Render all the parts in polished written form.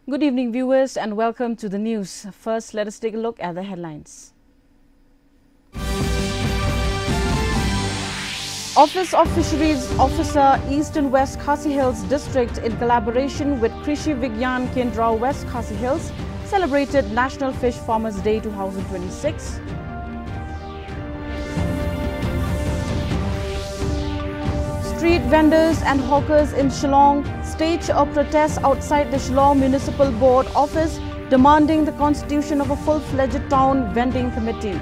Good evening, viewers, and welcome to the news. First, let us take a look at the headlines. Office of Fisheries Officer East and West Khasi Hills District, in collaboration with Krishi Vigyan Kendra West Khasi Hills, celebrated National Fish Farmers Day 2026. Street vendors and hawkers in Shillong staged a protest outside the Shillong Municipal Board office, demanding the constitution of a full-fledged town vending committee.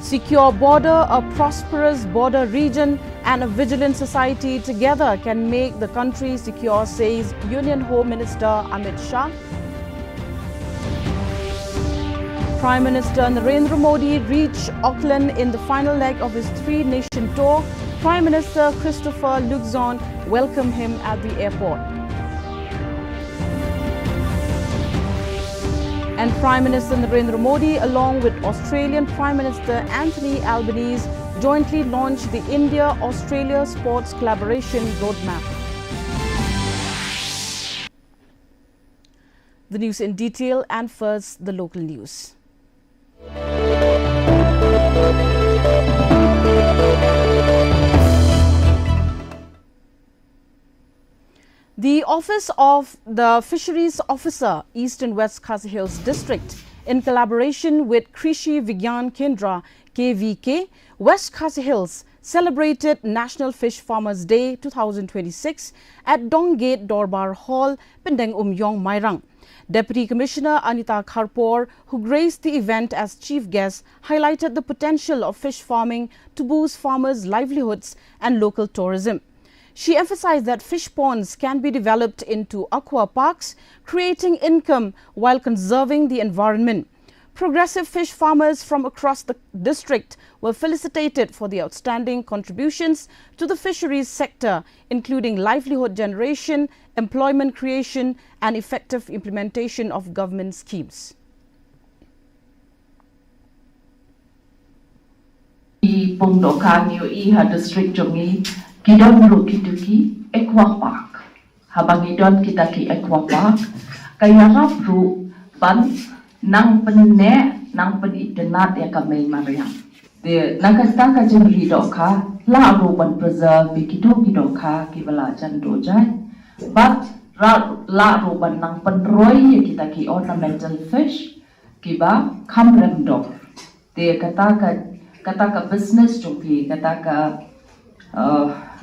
Secure border, a prosperous border region and a vigilant society together can make the country secure, says Union Home Minister Amit Shah. Prime Minister Narendra Modi reached Auckland in the final leg of his three-nation tour. Prime Minister Christopher Luxon welcomed him at the airport. And Prime Minister Narendra Modi, along with Australian Prime Minister Anthony Albanese, jointly launched the India-Australia Sports Collaboration Roadmap. The news in detail, and first the local news. The Office of the Fisheries Officer, East and West Khasi Hills District, in collaboration with Krishi Vigyan Kendra (KVK) West Khasi Hills, celebrated National Fish Farmers Day 2026 at Donggate Dorbar Hall, Pendeng Umyong, Mairang. Deputy Commissioner Anita Kharpor, who graced the event as chief guest, highlighted the potential of fish farming to boost farmers' livelihoods and local tourism. She emphasized that fish ponds can be developed into aqua parks, creating income while conserving the environment. Progressive fish farmers from across the district were felicitated for the outstanding contributions to the fisheries sector, including livelihood generation, employment creation, and effective implementation of government schemes. District Kidon ru kituki Aqua Park. Habangidon kita ki Aqua Park. Kaya ru ban nang penne nang penitenat ya kamay Mariam. De nakasta ka jemri doka la ru ban preserve kido kidoka kibala jando jai. But la ru ban nang penroy kita ki ornamental fish kiba kamrem dog. De kata ka business jumpi kata ka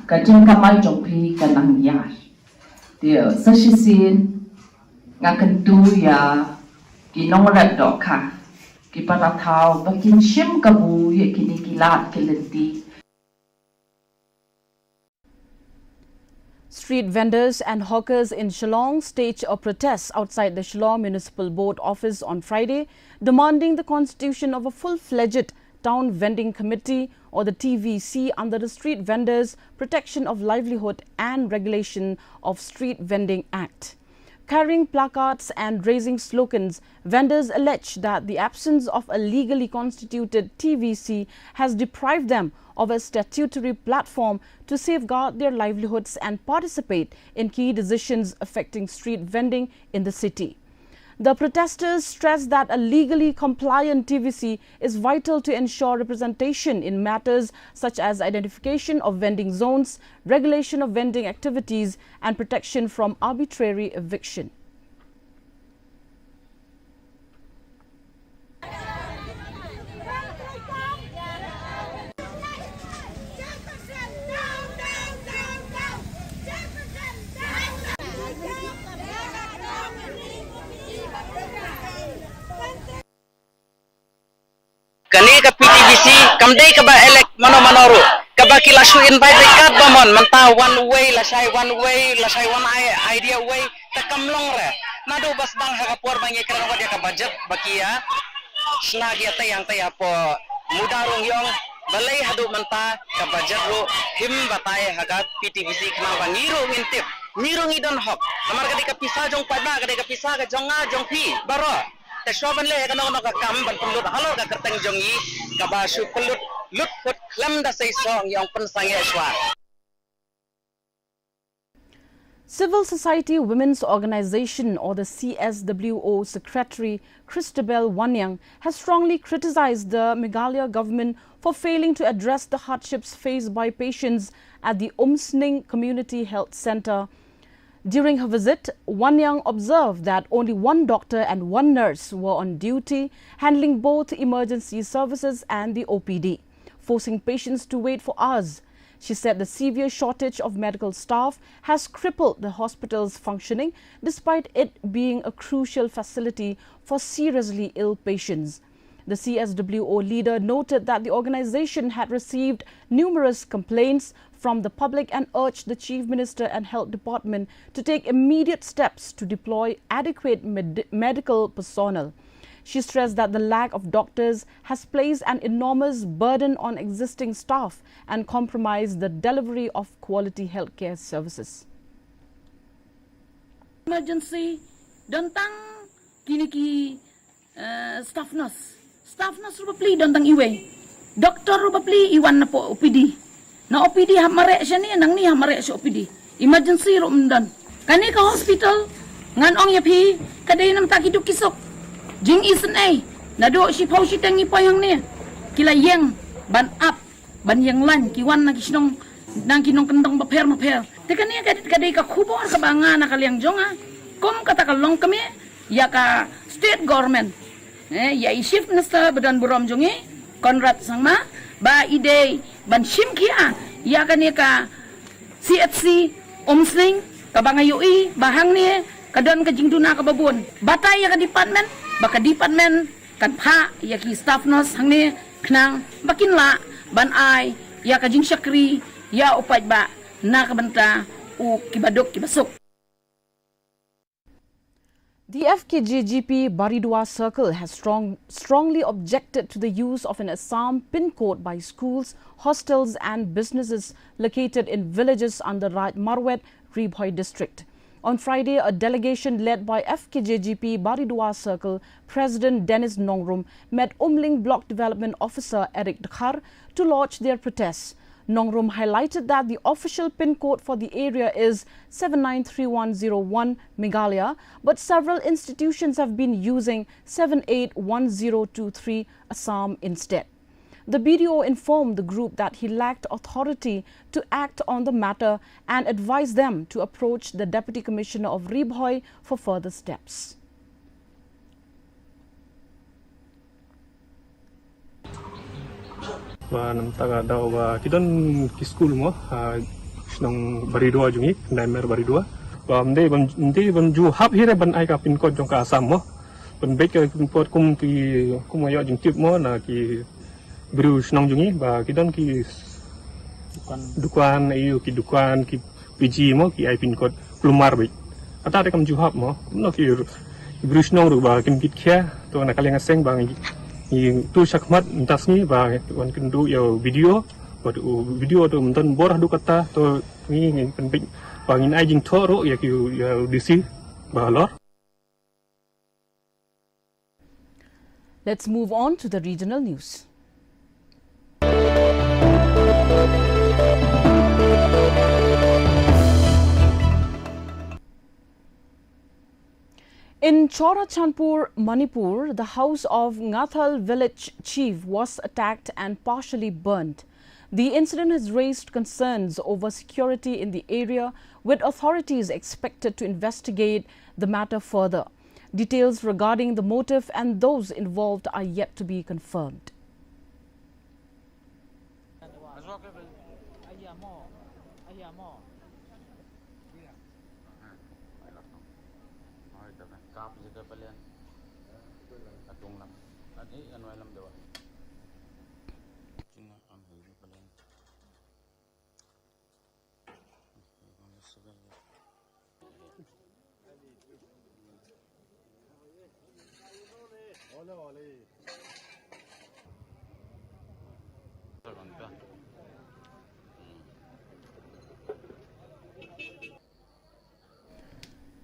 kajeng kamay jompi kanang yar. Dia sesisin ngakan tu ya kinongrat doka kiparatau bakin shim kabu ya kini kilat kilenti. Street vendors and hawkers in Shillong staged a protest outside the Shillong Municipal Board office on Friday, demanding the constitution of a full-fledged Town Vending Committee, or the TVC, under the Street Vendors Protection of Livelihood and Regulation of Street Vending Act. Carrying placards and raising slogans, vendors allege that the absence of a legally constituted TVC has deprived them of a statutory platform to safeguard their livelihoods and participate in key decisions affecting street vending in the city. The protesters stressed that a legally compliant TVC is vital to ensure representation in matters such as identification of vending zones, regulation of vending activities, and protection from arbitrary eviction. Kani ka PTVC kamday ka ba elect mano ka ba kilasu invite dekat bamon manta one way lasai one idea way takamlong re nado bas bang hakapor bang ikran wa dia ka budget bakia snagi atay po mudarong yong balay hadu manta ka budget ro him batay hagat PTVC kana bangiro ngintip ngiro ngidon hok amar ka di ka pisa jong padba ka di ka pisa ka jonga jong pi baro Teshoban le kanong nakakam ban pulut halo ka kerteng jongi kabasu pulut lut put klam da say song yang pensang eswa Civil Society Women's Organization, or the CSWO Secretary Christabel Wanyang, has strongly criticized the Meghalaya government for failing to address the hardships faced by patients at the Umsning Community Health Centre. During her visit, Wanyang observed that only one doctor and one nurse were on duty, handling both emergency services and the OPD, forcing patients to wait for hours. She said the severe shortage of medical staff has crippled the hospital's functioning, despite it being a crucial facility for seriously ill patients. The CSWO leader noted that the organization had received numerous complaints from the public and urged the Chief Minister and Health Department to take immediate steps to deploy adequate medical personnel. She stressed that the lack of doctors has placed an enormous burden on existing staff and compromised the delivery of quality healthcare services. Emergency tentang kini staff nurse rupa pli tentang iwe doktor rupa pli iwan na po OPD na OPD hamare siya ni nang ni hamare siya OPD emergency ro mendan kani ka hospital ngan ong yapi kadai nam takiduk kisok jing isen na do si pau si tangi payang ni kila yang ban up ban yang lan kiwan na kisnong nang kinong kendong maper te kani kadai ka kubor ka banga na kaliang jonga kom kata kalong kami ya ka state government ya chief minister badan burom jongi Konrad sangma ba ide ban shimkia ya kani ka CHC Umsling ka bangayui bahang ni kadon ka jingduna ka babun batay ya ka department baka department kan pha ya ki staff nurse hang ni knang bakinla ban ai ya ka jing syakri ya upat ba na ka banta u kibadok kibasuk. The FKJGP Baridua Circle has strongly objected to the use of an Assam pin code by schools, hostels and businesses located in villages under Marwet, Ribhoi district. On Friday, a delegation led by FKJGP Baridua Circle President Dennis Nongrum met Umling Block Development Officer Eric Dakhar to lodge their protests. Nongrum highlighted that the official pin code for the area is 793101 Meghalaya, but several institutions have been using 781023 Assam instead. The BDO informed the group that he lacked authority to act on the matter and advised them to approach the Deputy Commissioner of Ribhoi for further steps. Nam taga daw kidan ki school mo nang Baridua jungi Naimer Baridua mde ban ju hap hire ban ai ka pin code jong ka Assam mo ban be ka pin code kum ayo jing tip mo na ki bru nang jungi ba kidan ki dukan ayu ki dukan ki PG mo ki ai pin code plumar be ata kam ju hap mo no ki bru nang ru ba kim kit kya to na kaleng aseng bang tu sakmat entasni ba wan kendu yo video video tu menton borah du kata to ni penting bangin ai jing thoro ya ki disi ba lor. Let's move on to the regional news. In Chorachandpur, Manipur, the house of Ngathal village chief was attacked and partially burnt. The incident has raised concerns over security in the area, with authorities expected to investigate the matter further. Details regarding the motive and those involved are yet to be confirmed.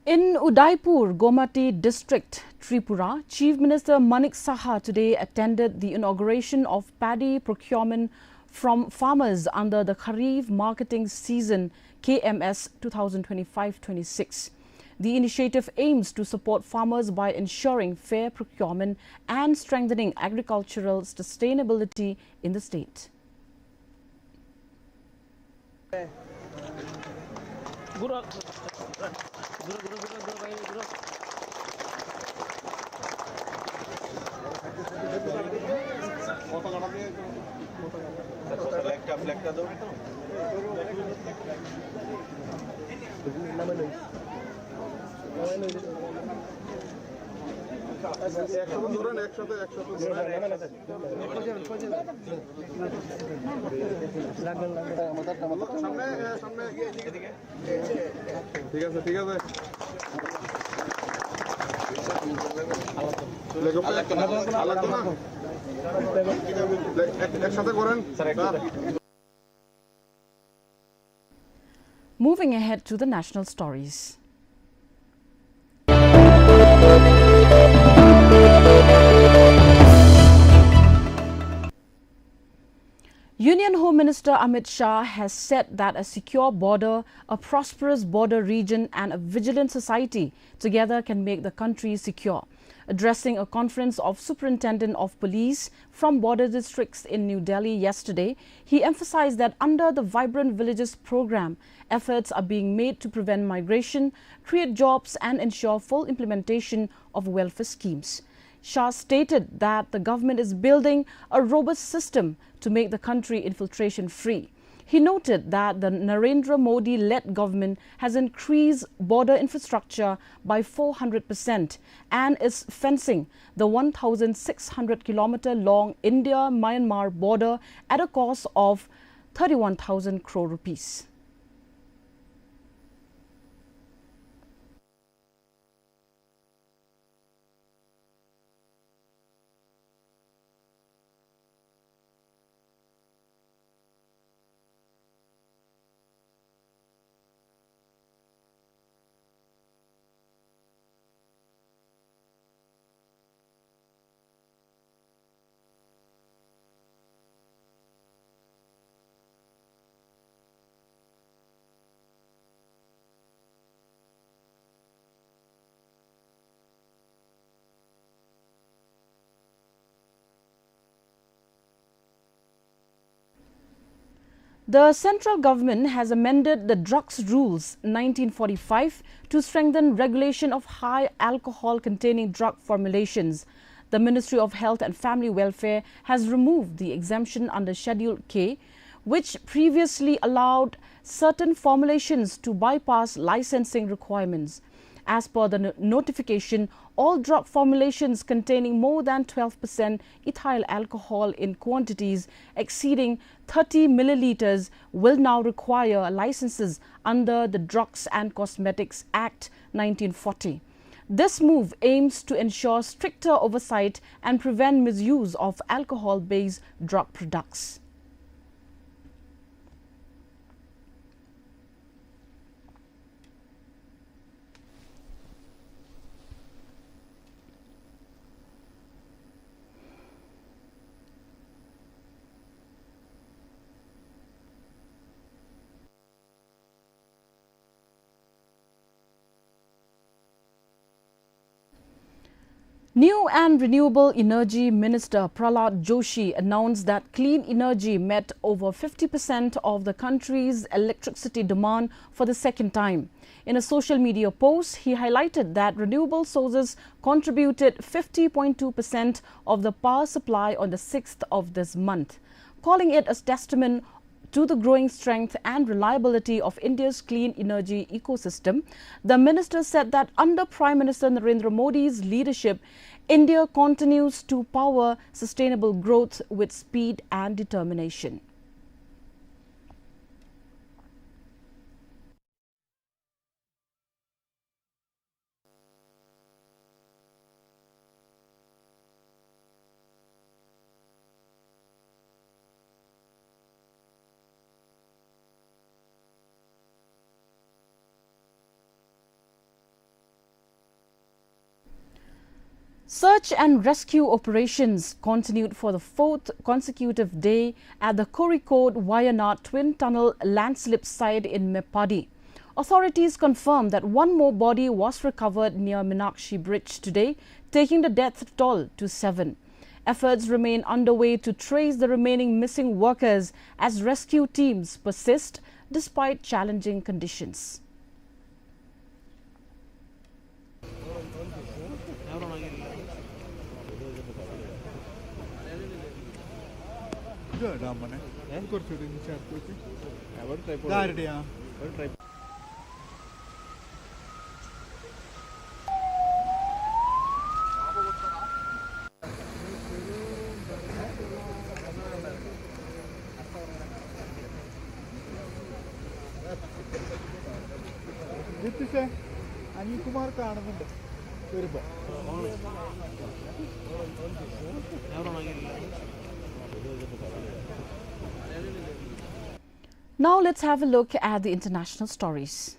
In Udaipur, Gomati district, Tripura, Chief Minister Manik Saha today attended the inauguration of paddy procurement from farmers under the Kharif marketing season KMS 2025-26. The initiative aims to support farmers by ensuring fair procurement and strengthening agricultural sustainability in the state. Moving ahead to the national stories. Union Home Minister Amit Shah has said that a secure border, a prosperous border region and a vigilant society together can make the country secure. Addressing a conference of Superintendent of Police from border districts in New Delhi yesterday, he emphasized that under the Vibrant Villages program, efforts are being made to prevent migration, create jobs and ensure full implementation of welfare schemes. Shah stated that the government is building a robust system to make the country infiltration-free. He noted that the Narendra Modi-led government has increased border infrastructure by 400% and is fencing the 1,600-kilometer-long India-Myanmar border at a cost of 31,000 crore rupees. The central government has amended the Drugs Rules 1945 to strengthen regulation of high alcohol containing drug formulations. The Ministry of Health and Family Welfare has removed the exemption under Schedule K, which previously allowed certain formulations to bypass licensing requirements. As per the notification, all drug formulations containing more than 12% ethyl alcohol in quantities exceeding 30 milliliters will now require licenses under the Drugs and Cosmetics Act 1940. This move aims to ensure stricter oversight and prevent misuse of alcohol-based drug products. New and Renewable Energy Minister Prahlad Joshi announced that clean energy met over 50% of the country's electricity demand for the second time. In a social media post, he highlighted that renewable sources contributed 50.2% of the power supply on the 6th of this month, calling it a testament to the growing strength and reliability of India's clean energy ecosystem. The minister said that under Prime Minister Narendra Modi's leadership, India continues to power sustainable growth with speed and determination. Search and rescue operations continued for the fourth consecutive day at the Kozhikode Wayanad Twin Tunnel landslip site in Mepadi. Authorities confirmed that one more body was recovered near Meenakshi Bridge today, taking the death toll to 7. Efforts remain underway to trace the remaining missing workers as rescue teams persist despite challenging conditions. Now let's have a look at the international stories.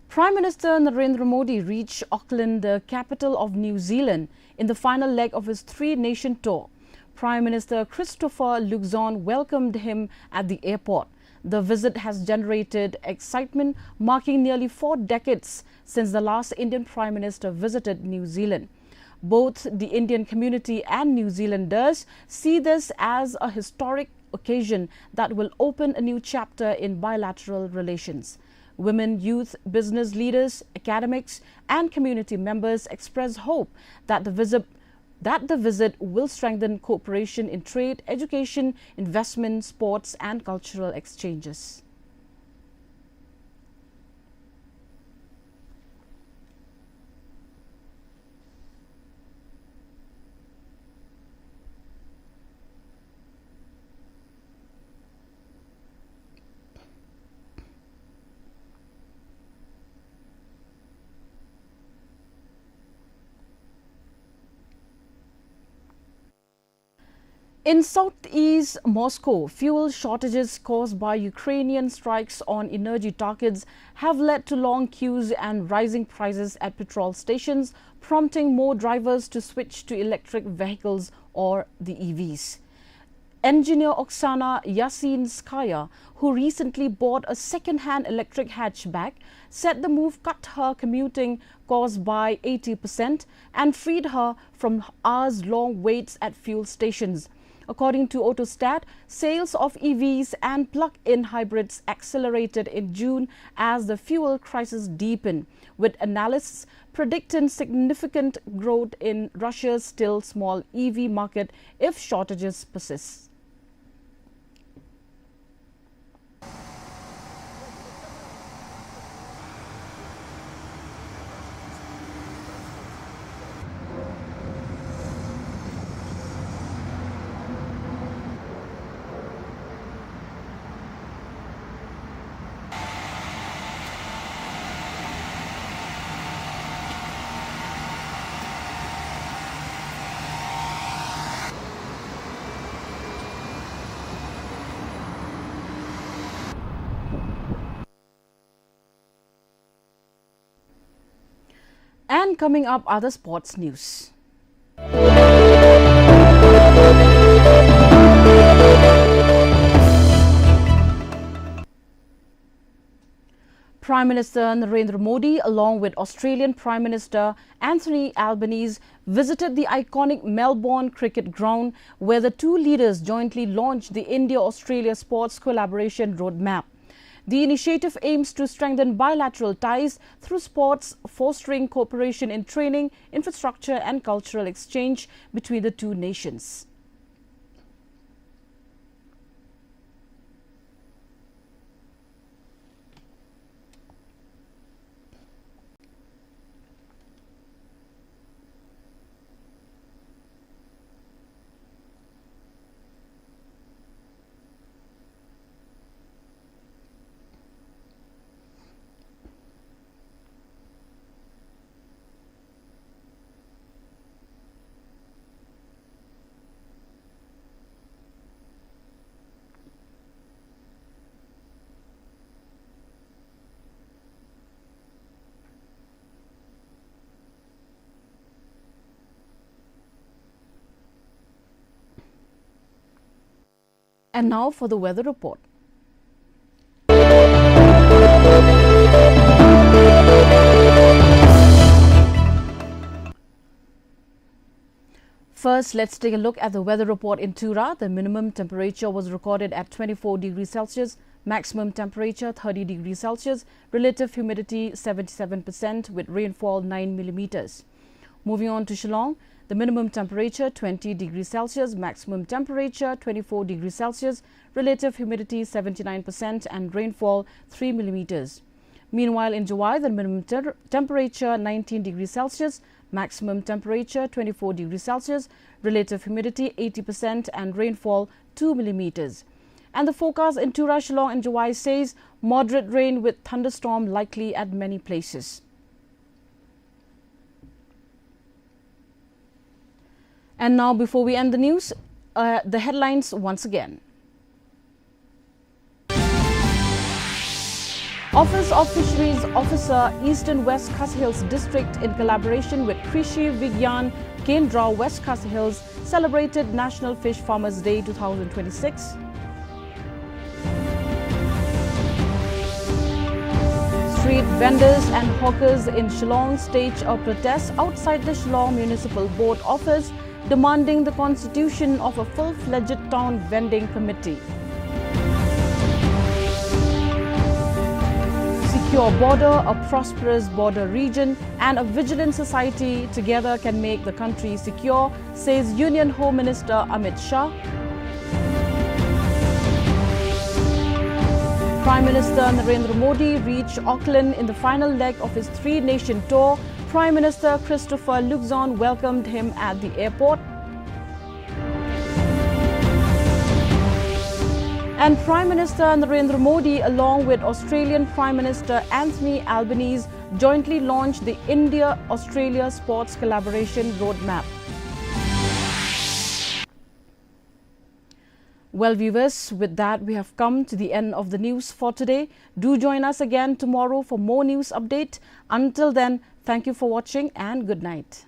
Prime Minister Narendra Modi reached Auckland, the capital of New Zealand, in the final leg of his three-nation tour. Prime Minister Christopher Luxon welcomed him at the airport. The visit has generated excitement, marking nearly 4 decades since the last Indian Prime Minister visited New Zealand. Both the Indian community and New Zealanders see this as a historic occasion that will open a new chapter in bilateral relations. Women, youth, business leaders, academics and community members express hope that the visit will strengthen cooperation in trade, education, investment, sports and cultural exchanges. In southeast Moscow, fuel shortages caused by Ukrainian strikes on energy targets have led to long queues and rising prices at petrol stations, prompting more drivers to switch to electric vehicles or the EVs. Engineer Oksana Yasinskaya, who recently bought a second-hand electric hatchback, said the move cut her commuting costs by 80% and freed her from hours-long waits at fuel stations. According to Autostat, sales of EVs and plug-in hybrids accelerated in June as the fuel crisis deepened, with analysts predicting significant growth in Russia's still small EV market if shortages persist. And coming up, other sports news. Prime Minister Narendra Modi, along with Australian Prime Minister Anthony Albanese, visited the iconic Melbourne cricket ground, where the two leaders jointly launched the India-Australia Sports Collaboration Roadmap. The initiative aims to strengthen bilateral ties through sports, fostering cooperation in training, infrastructure and cultural exchange between the two nations. And now for the weather report. First, let's take a look at the weather report in Tura. The minimum temperature was recorded at 24 degrees Celsius, maximum temperature 30 degrees Celsius, relative humidity 77% with rainfall 9 millimeters. Moving on to Shillong, the minimum temperature 20 degrees Celsius, maximum temperature 24 degrees Celsius, relative humidity 79% and rainfall 3 millimeters. Meanwhile, in July, the minimum temperature 19 degrees Celsius, maximum temperature 24 degrees Celsius, relative humidity 80% and rainfall 2 millimeters. And the forecast in Tura, Shillong and July says moderate rain with thunderstorm likely at many places. And now, before we end the news, the headlines once again. Office of Fisheries Officer, Eastern West Khasi Hills District, in collaboration with Krishi Vigyan Kendra, West Khasi Hills, celebrated National Fish Farmers Day 2026. Street vendors and hawkers in Shillong stage a protest outside the Shillong Municipal Board office, demanding the constitution of a full-fledged town vending committee. Secure border, a prosperous border region and a vigilant society together can make the country secure, says Union Home Minister Amit Shah. Prime Minister Narendra Modi reached Auckland in the final leg of his three-nation tour. Prime Minister Christopher Luxon welcomed him at the airport. And Prime Minister Narendra Modi, along with Australian Prime Minister Anthony Albanese, jointly launched the India-Australia Sports Collaboration Roadmap. Well, viewers, with that, we have come to the end of the news for today. Do join us again tomorrow for more news update. Until then, thank you for watching and good night.